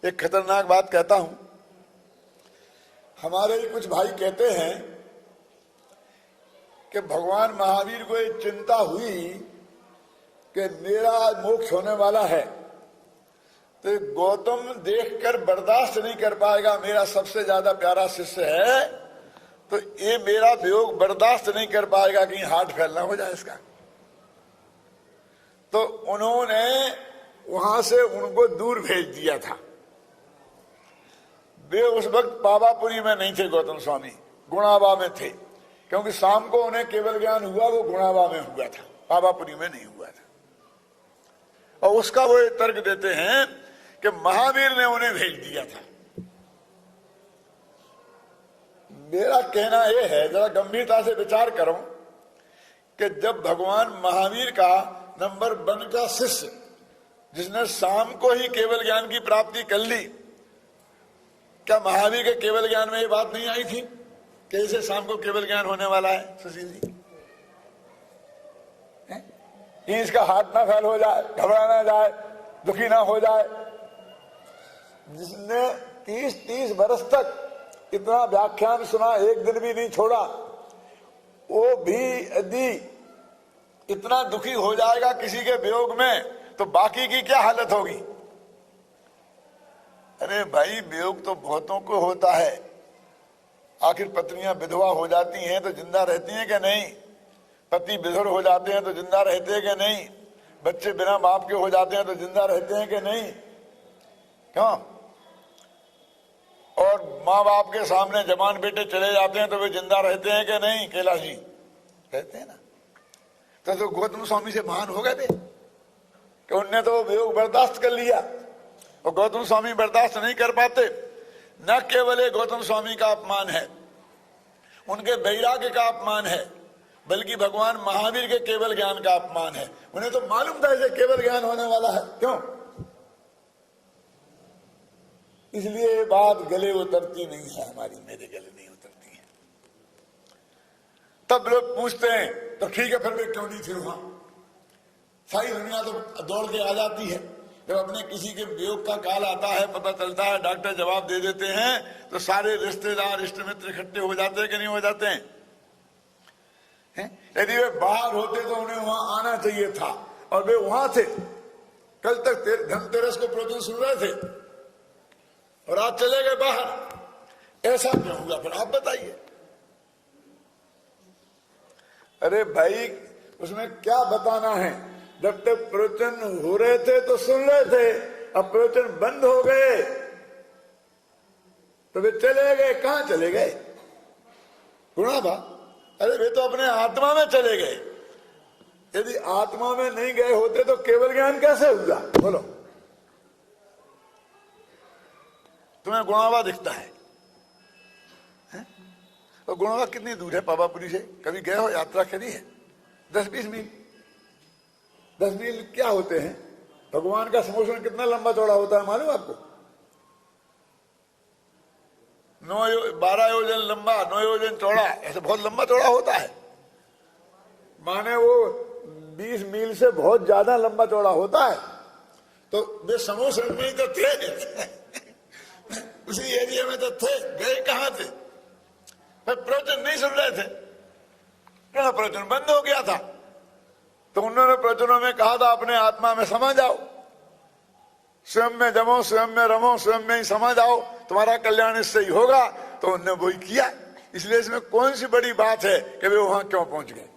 एक खतरनाक बात कहता हूं। हमारे ही कुछ भाई कहते हैं कि भगवान महावीर को एक चिंता हुई कि मेरा मोक्ष होने वाला है, तो गौतम देखकर बर्दाश्त नहीं कर पाएगा, मेरा सबसे ज्यादा प्यारा शिष्य है, तो ये मेरा वियोग बर्दाश्त नहीं कर पाएगा कि हार्ट फैलना हो जाए इसका। तो उन्होंने वहां से उनको दूर भेज दिया था। वे उस वक्त पावापुरी में नहीं थे, गौतम स्वामी गुणावा में थे, क्योंकि शाम को उन्हें केवल ज्ञान हुआ वो गुणावा में हुआ था, पावापुरी में नहीं हुआ था। और उसका वो तर्क देते हैं कि महावीर ने उन्हें भेज दिया था। मेरा कहना यह है, जरा गंभीरता से विचार करो कि जब भगवान महावीर का नंबर 1 का शिष्य, जिसने शाम को ही केवल ज्ञान की प्राप्ति कर ली, क्या महावीर के केवल ज्ञान में ये बात नहीं आई थी कैसे शाम को केवल ज्ञान होने वाला है? सुशील जी, कि इसका हाथ ना फैल हो जाए, घबरा ना जाए, दुखी ना हो जाए। जिसने 30 वर्ष तक इतना व्याख्यान सुना, एक दिन भी नहीं छोड़ा, वो भी यदि इतना दुखी हो जाएगा किसी के वियोग में, तो बाकी की क्या हालत होगी? अरे भाई, वियोग तो बहुतों को होता है। आखिर पत्नियां विधवा हो जाती हैं तो जिंदा रहती हैं कि नहीं? पति विधुर हो जाते हैं तो जिंदा रहते हैं कि नहीं? बच्चे बिना बाप के हो जाते हैं तो जिंदा रहते हैं कि नहीं? क्यों? और माँ बाप के सामने जवान बेटे चले जाते हैं तो वे जिंदा रहते हैं कि नहीं? कैलाश जी, रहते हैं ना। तो गौतम स्वामी से महान हो गए थे कि उनने तो वियोग बर्दाश्त कर लिया, और गौतम स्वामी बर्दाश्त नहीं कर पाते। न केवल ये गौतम स्वामी का अपमान है, उनके वैराग्य का अपमान है, बल्कि भगवान महावीर के केवल ज्ञान का अपमान है। उन्हें तो मालूम था इसे केवल ज्ञान होने वाला है, क्यों? इसलिए ये बात गले उतरती नहीं है, हमारी मेरे गले नहीं उतरती है। तब लोग पूछते हैं तो ठीक है, फिर वे क्यों नहीं थे वहां? सारी दुनिया तो दौड़ के आ जाती है। जब अपने किसी के वियोग का काल आता है, पता चलता है, डॉक्टर जवाब दे देते हैं, तो सारे रिश्तेदार इष्ट मित्र इकट्ठे हो जाते हैं कि नहीं हो जाते हैं? यदि वे बाहर होते तो उन्हें वहां आना चाहिए था, और वे वहां थे। कल तक धनतेरस को प्रवचन सुन रहे थे और आज चले गए बाहर। ऐसा क्यों हुआ? फिर आप बताइए। अरे भाई, उसमें क्या बताना है? जब तक प्रवचन हो रहे थे तो सुन रहे थे, अब प्रवचन बंद हो गए तो वे चले गए। कहां चले गए? गुणाबा। अरे वे तो अपने आत्मा में चले गए। यदि आत्मा में नहीं गए होते तो केवल ज्ञान कैसे हुआ? बोलो। तुम्हें गुणावा दिखता है? और गुणावा कितनी दूर है पावापुरी से? कभी गए हो? यात्रा करी है? 10-20 मील। 10 मील क्या होते हैं? भगवान का समोषण कितना लंबा चौड़ा होता है मालूम आपको? 12 योजन लंबा, 9 योजन चौड़ा, ऐसे बहुत लंबा चौड़ा होता है। माने वो 20 मील से बहुत ज्यादा लंबा चौड़ा होता है। तो वे समोषण में ही तो थे उसी एरिया में तो थे, गए कहां थे? पर प्रवचन नहीं सुन रहे थे, क्या प्रवचन बंद हो गया था। तो उन्होंने प्रवचनों में कहा था अपने आत्मा में समा जाओ, स्वयं में जमो, स्वयं में रमो, स्वयं में ही समा जाओ, तुम्हारा कल्याण इससे ही होगा। तो उन्होंने वही किया। इसलिए इसमें कौन सी बड़ी बात है कि वे वहां क्यों पहुंच गए?